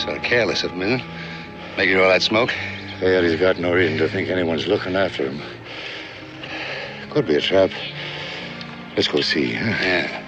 Sort of careless of him, isn't it? Making all that smoke. Yeah, he's got no reason to think anyone's looking after him. Could be a trap. Let's go see, huh? Yeah.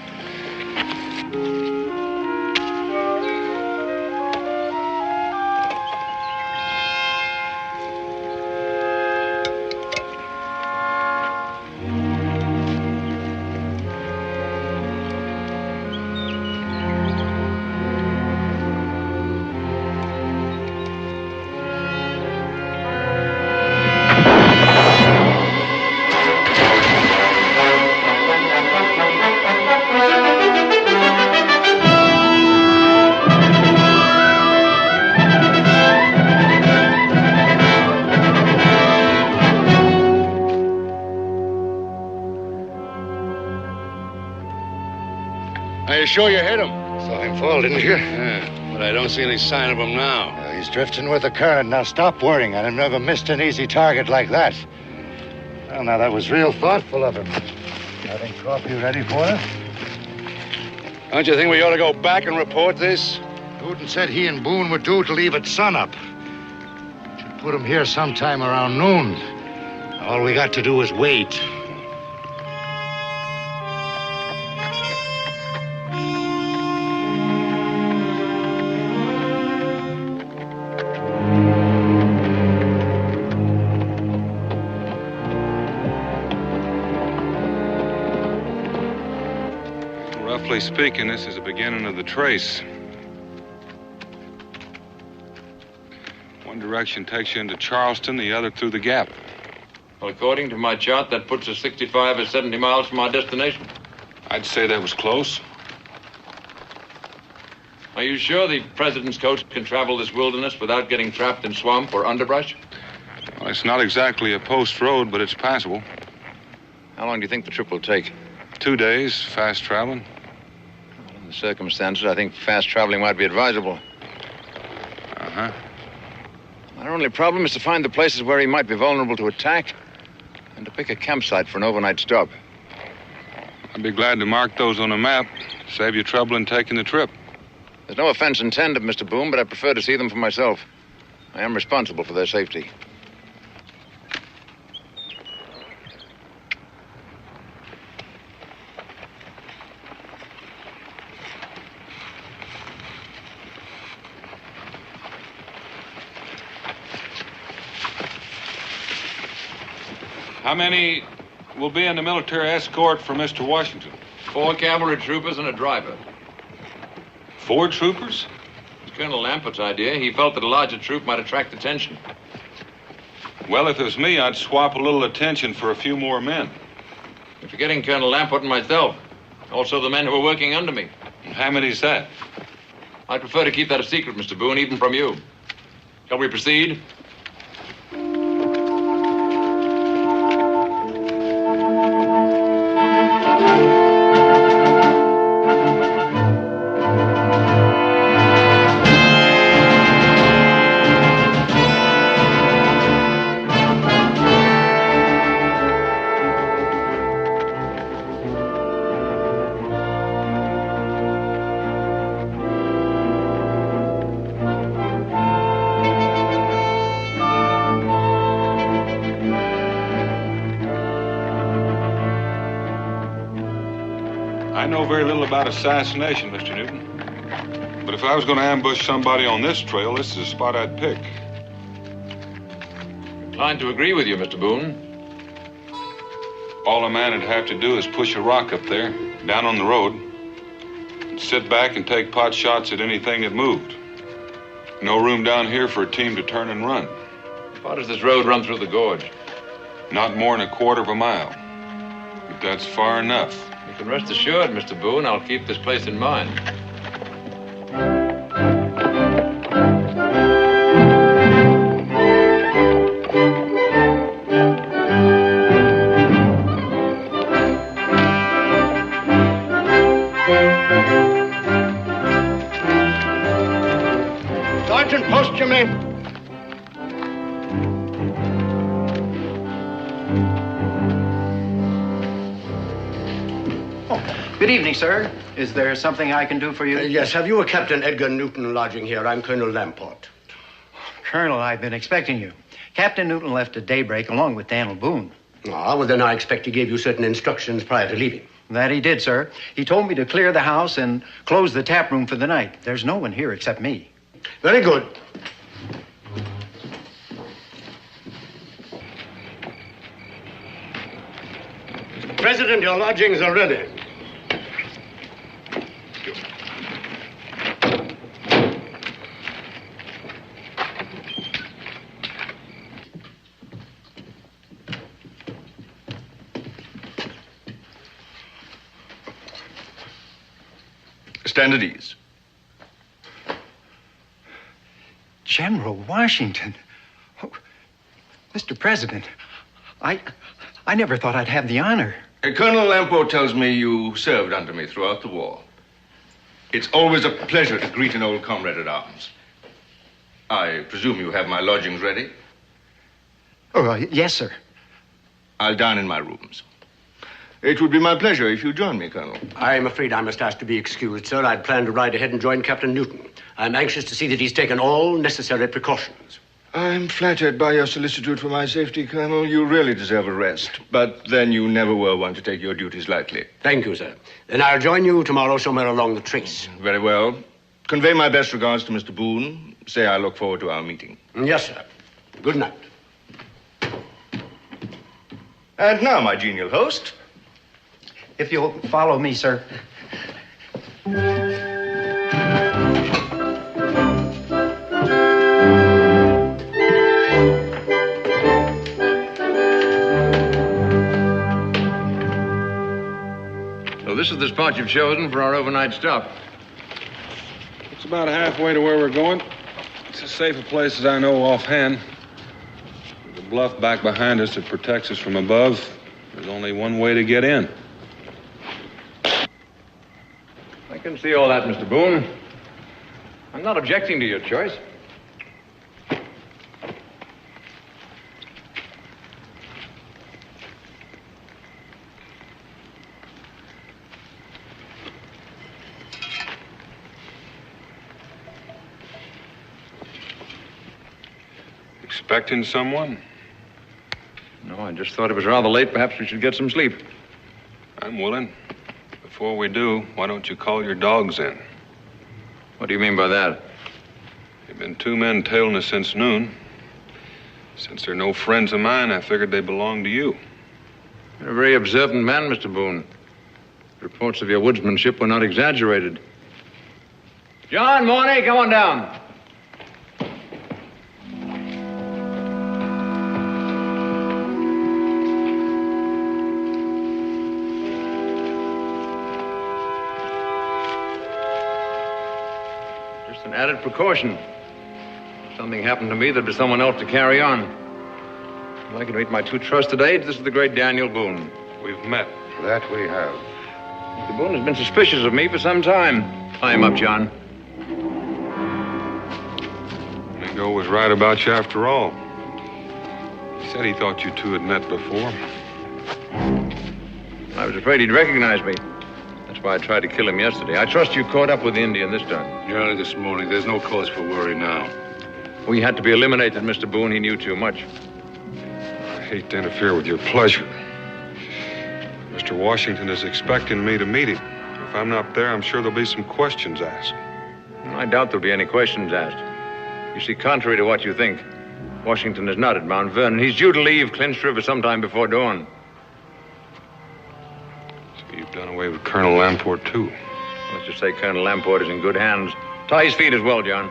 Are you sure you hit him? Saw him fall, didn't you? Yeah. But I don't see any sign of him now. He's drifting with the current. Now stop worrying on him. Never missed an easy target like that. Well, now that was real thoughtful of him. I think coffee ready for us? Don't you think we ought to go back and report this? Wooten said he and Boone were due to leave at sunup. Should put him here sometime around noon. All we got to do is wait. Roughly speaking, this is the beginning of the trace. One direction takes you into Charleston, the other through the Gap. Well, according to my chart, that puts us 65 or 70 miles from our destination. I'd say that was close. Are you sure the president's coach can travel this wilderness without getting trapped in swamp or underbrush? Well, it's not exactly a post road, but it's passable. How long do you think the trip will take? 2 days, fast traveling. Well, in the circumstances, I think fast traveling might be advisable. Uh-huh. Our only problem is to find the places where he might be vulnerable to attack and to pick a campsite for an overnight stop. I'd be glad to mark those on a map. Save you trouble in taking the trip. There's no offense intended, Mr. Boone, but I prefer to see them for myself. I am responsible for their safety. How many will be in the military escort for Mr. Washington? 4 cavalry troopers and a driver. 4 troopers? It's Colonel Lambert's idea. He felt that a larger troop might attract attention. Well, if it was me, I'd swap a little attention for a few more men. You're forgetting Colonel Lambert and myself. Also the men who are working under me. How many's that? I'd prefer to keep that a secret, Mr. Boone, even from you. Shall we proceed? I know very little about assassination, Mr. Newton. But if I was going to ambush somebody on this trail, this is the spot I'd pick. Inclined to agree with you, Mr. Boone. All a man would have to do is push a rock up there, down on the road, and sit back and take pot shots at anything that moved. No room down here for a team to turn and run. How far does this road run through the gorge? Not more than a quarter of a mile. But that's far enough. You can rest assured, Mr. Boone, I'll keep this place in mind. Sergeant, post your men. Good evening, sir. Is there something I can do for you? Yes, have you a Captain Edgar Newton lodging here? I'm Colonel Lamport. Colonel, I've been expecting you. Captain Newton left at daybreak along with Daniel Boone. Ah, well, then I expect he gave you certain instructions prior to leaving. That he did, sir. He told me to clear the house and close the tap room for the night. There's no one here except me. Very good. Mr. President, your lodgings are ready. Stand at ease. General Washington. Oh, Mr. President, I never thought I'd have the honor. Colonel Lamport tells me you served under me throughout the war. It's always a pleasure to greet an old comrade at arms. I presume you have my lodgings ready? Oh, yes, sir. I'll dine in my rooms. It would be my pleasure if you join me, Colonel. I'm afraid I must ask to be excused, sir. I'd planned to ride ahead and join Captain Newton. I'm anxious to see that he's taken all necessary precautions. I'm flattered by your solicitude for my safety, Colonel. You really deserve a rest. But then you never were one to take your duties lightly. Thank you, sir. Then I'll join you tomorrow somewhere along the trace. Very well. Convey my best regards to Mr. Boone. Say I look forward to our meeting. Yes, sir. Good night. And now, my genial host. If you'll follow me, sir. So this is the spot you've chosen for our overnight stop. It's about halfway to where we're going. It's as safe a place as I know offhand. There's a bluff back behind us that protects us from above. There's only one way to get in. I can see all that, Mr. Boone. I'm not objecting to your choice. Expecting someone? No, I just thought it was rather late. Perhaps we should get some sleep. I'm willing. Before we do, why don't you call your dogs in? What do you mean by that? There've been two men tailing us since noon. Since they're no friends of mine, I figured they belonged to you. You're a very observant man, Mr. Boone. Reports of your woodsmanship were not exaggerated. John, Mornay, come on down. Just an added precaution. If something happened to me, there'd be someone else to carry on. I'd like you to meet my two trusted aides. This is the great Daniel Boone. We've met. That we have. Mr. Boone has been suspicious of me for some time. Tie him up, John. Mingo was right about you after all. He said he thought you two had met before. I was afraid he'd recognize me. That's why I tried to kill him yesterday. I trust you caught up with the Indian this time. Early this morning. There's no cause for worry now. We had to be eliminated, Mr. Boone. He knew too much. I hate to interfere with your pleasure. Mr. Washington is expecting me to meet him. If I'm not there, I'm sure there'll be some questions asked. I doubt there'll be any questions asked. You see, contrary to what you think, Washington is not at Mount Vernon. He's due to leave Clinch River sometime before dawn. So you've done away with Colonel Lamport, too. Let's just say Colonel Lamport is in good hands. Tie his feet as well, John.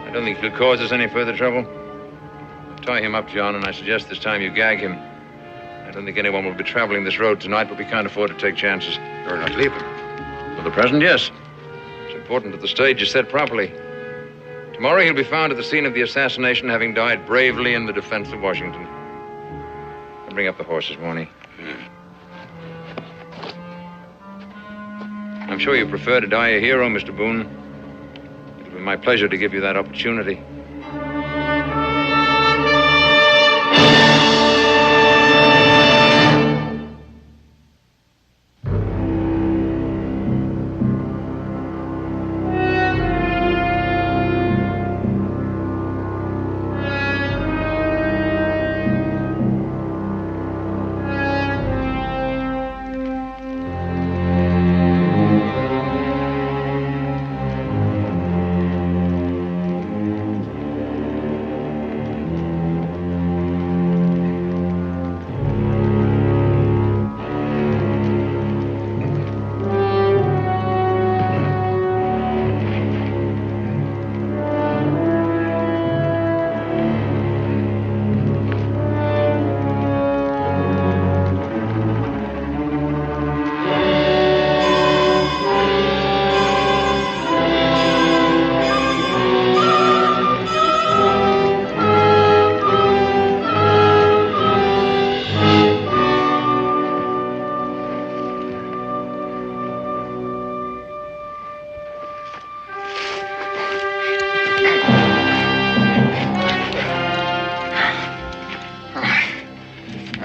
I don't think he'll cause us any further trouble. Tie him up, John, and I suggest this time you gag him. I don't think anyone will be traveling this road tonight, but we can't afford to take chances. You're not leaving. For the present, yes. It's important that the stage is set properly. Tomorrow he'll be found at the scene of the assassination, having died bravely in the defense of Washington. I'll bring up the horses, Warney. I'm sure you prefer to die a hero, Mr. Boone. It'll be my pleasure to give you that opportunity.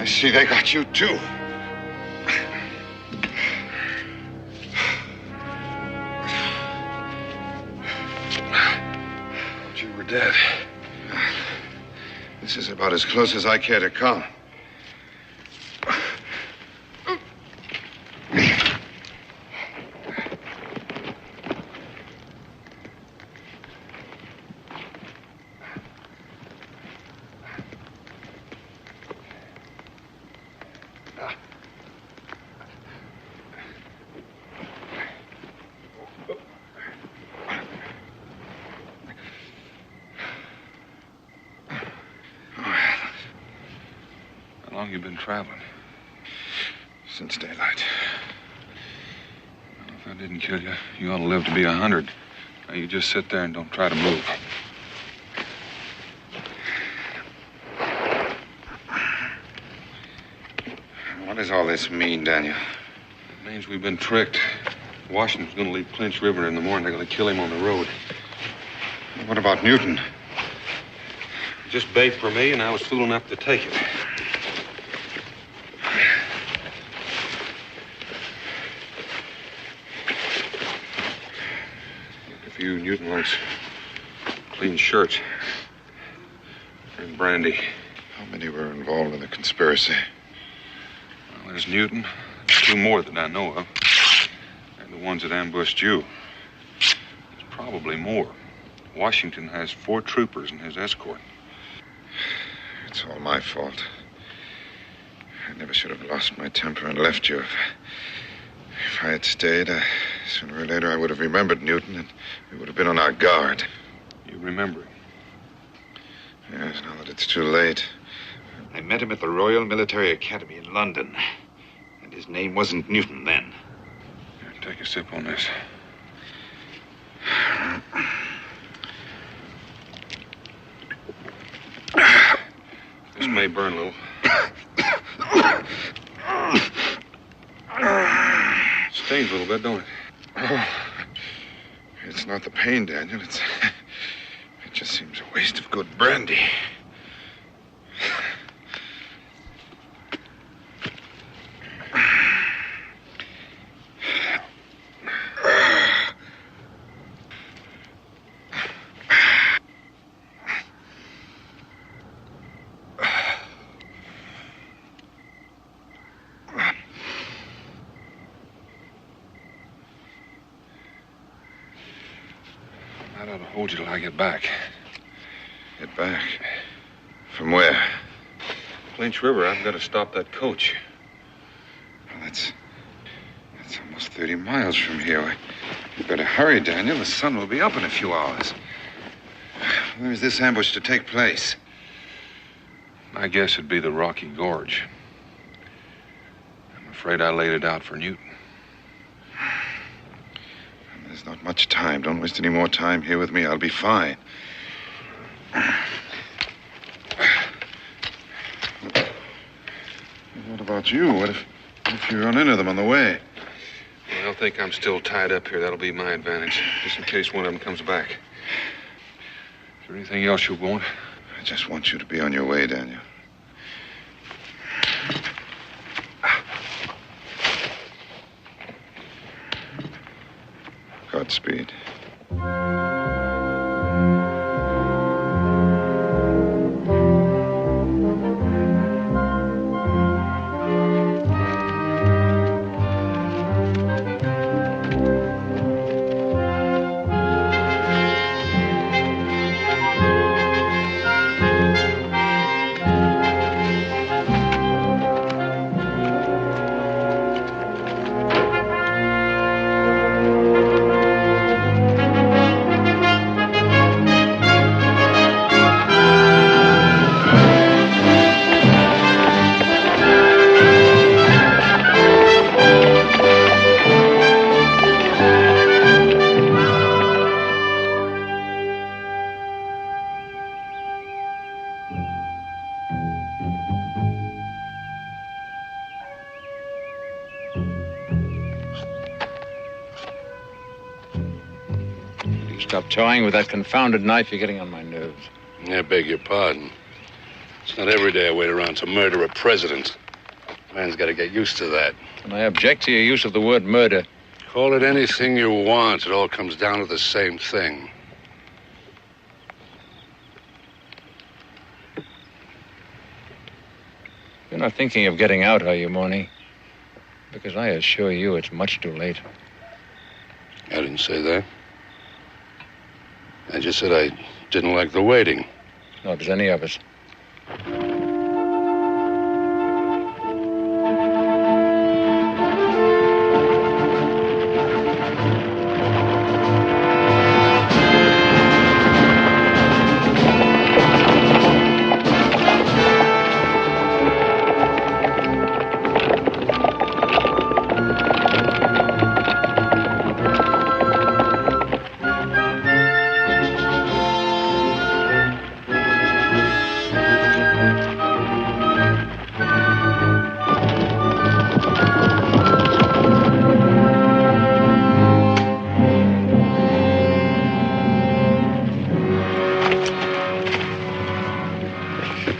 See, they got you, too. Thought you were dead. This is about as close as I care to come. How long you been traveling? Since daylight. Well, if I didn't kill you, you ought to live to be 100. Now, you just sit there and don't try to move. What does all this mean, Daniel? It means we've been tricked. Washington's going to leave Clinch River in the morning. They're going to kill him on the road. What about Newton? Just bait for me, and I was fool enough to take it. A few Newton likes clean shirts and brandy. How many were involved in the conspiracy? Well, there's Newton, 2 more that I know of, and the ones that ambushed you. There's probably more. Washington has 4 troopers in his escort. It's all my fault. I never should have lost my temper and left you. If I had stayed, sooner or later I would have remembered Newton, and we would have been on our guard. You remember him? Yes, now that it's too late. I met him at the Royal Military Academy in London, and his name wasn't Newton then. Here, take a sip on this. This may burn a little. Stings a little bit, don't it? Oh, it's not the pain, Daniel. It just seems a waste of good brandy. I ought to hold you till I get back. Get back? From where? Clinch River. I've got to stop that coach. Well, that's almost 30 miles from here. You better hurry, Daniel. The sun will be up in a few hours. Where is this ambush to take place? I guess it'd be the Rocky Gorge. I'm afraid I laid it out for Newton. There's not much time. Don't waste any more time here with me. I'll be fine. What about you? What if you run into them on the way? Well, They'll think I'm still tied up here. That'll be my advantage, just in case one of them comes back. Is there anything else you want? I just want you to be on your way, Daniel. Godspeed. Stop toying with that confounded knife. You're getting on my nerves. I beg your pardon. It's not every day I wait around to murder a president. Man's got to get used to that. And I object to your use of the word murder. Call it anything you want. It all comes down to the same thing. You're not thinking of getting out, are you, Morny? Because I assure you it's much too late. I didn't say that. I just said I didn't like the waiting. Nor does any of us.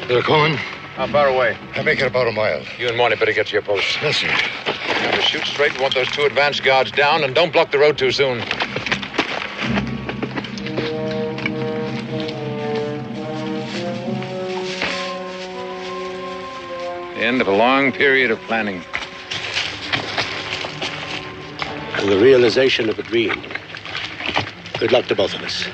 They're coming. How far away? I make it about a mile. You and Morny better get to your posts. Yes, sir. Remember, shoot straight. We want those two advance guards down, and don't block the road too soon. The end of a long period of planning. And the realization of a dream. Good luck to both of us.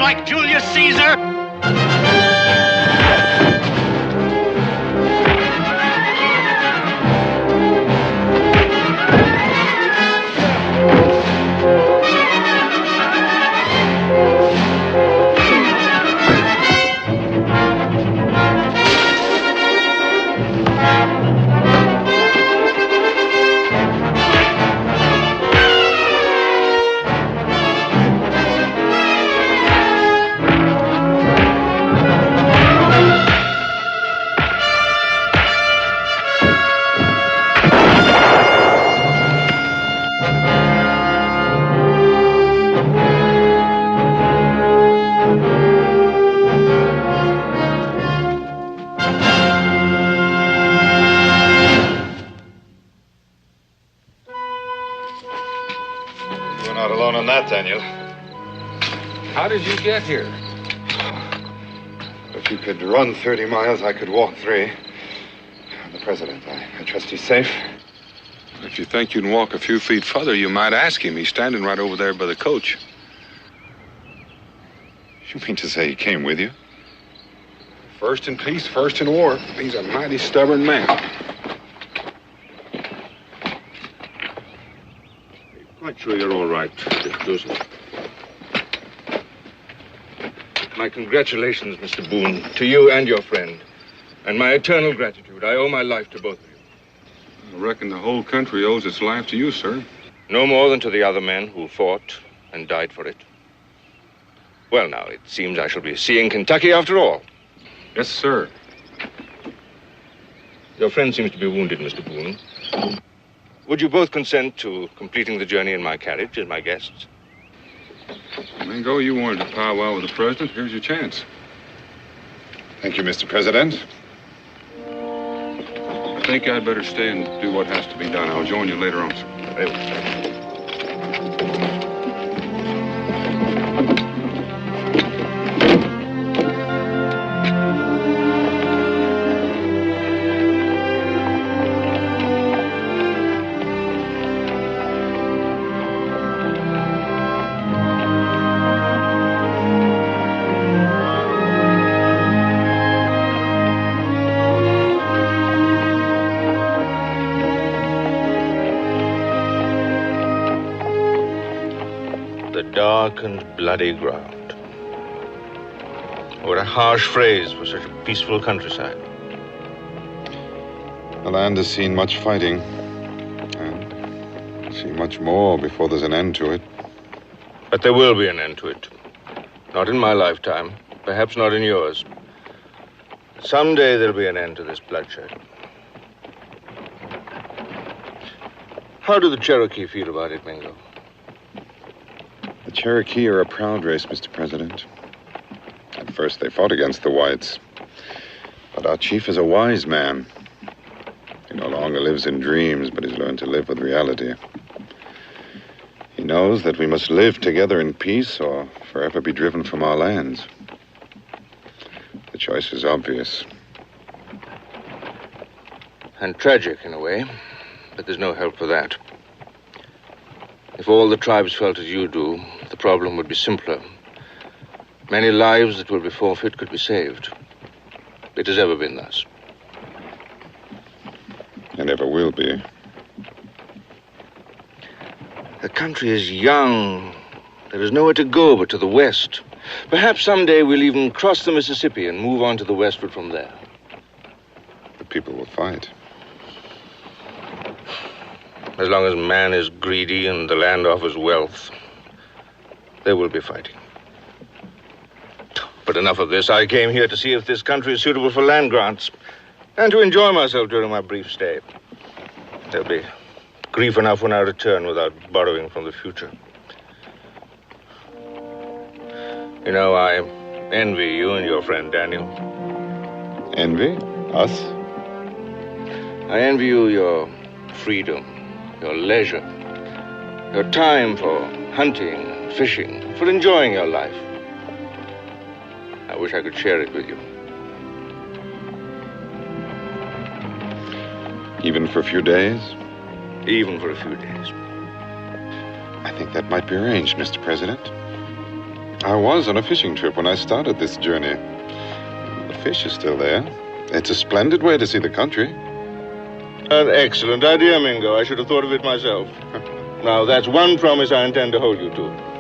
Like Julius Caesar? You were not alone on that, Daniel. How did you get here? If you could run 30 miles, I could walk 3. The president, I trust he's safe. If you think you can walk a few feet further, you might ask him. He's standing right over there by the coach. You mean to say he came with you? First in peace, first in war. He's a mighty stubborn man. Quite sure you're all right, Mr. Joseph. My congratulations, Mr. Boone, to you and your friend. And my eternal gratitude. I owe my life to both of you. I reckon the whole country owes its life to you, sir. No more than to the other men who fought and died for it. Well, now, it seems I shall be seeing Kentucky after all. Yes, sir. Your friend seems to be wounded, Mr. Boone. Would you both consent to completing the journey in my carriage as my guests? Mingo, you wanted to powwow with the president. Here's your chance. Thank you, Mr. President. I think I'd better stay and do what has to be done. I'll join you later on, sir. Very well. Dark and bloody ground. What a harsh phrase for such a peaceful countryside. The land has seen much fighting, and see much more before there's an end to it. But there will be an end to it. Not in my lifetime, perhaps not in yours. Someday there'll be an end to this bloodshed. How do the Cherokee feel about it, Mingo? The Cherokee are a proud race, Mr. President. At first they fought against the whites. But our chief is a wise man. He no longer lives in dreams, but he's learned to live with reality. He knows that we must live together in peace or forever be driven from our lands. The choice is obvious. And tragic in a way, but there's no help for that. If all the tribes felt as you do, the problem would be simpler. Many lives that will be forfeit could be saved. It has ever been thus. And ever will be. The country is young. There is nowhere to go but to the west. Perhaps someday we'll even cross the Mississippi and move on to the westward from there. The people will fight. As long as man is greedy and the land offers wealth, there will be fighting. But enough of this. I came here to see if this country is suitable for land grants and to enjoy myself during my brief stay. There'll be grief enough when I return without borrowing from the future. You know, I envy you and your friend Daniel. Envy? Us? I envy you your freedom, your leisure, your time for hunting, fishing, for enjoying your life. I wish I could share it with you. Even for a few days? Even for a few days. I think that might be arranged, Mr. President. I was on a fishing trip when I started this journey. The fish is still there. It's a splendid way to see the country. An excellent idea, Mingo. I should have thought of it myself. Now, that's one promise I intend to hold you to.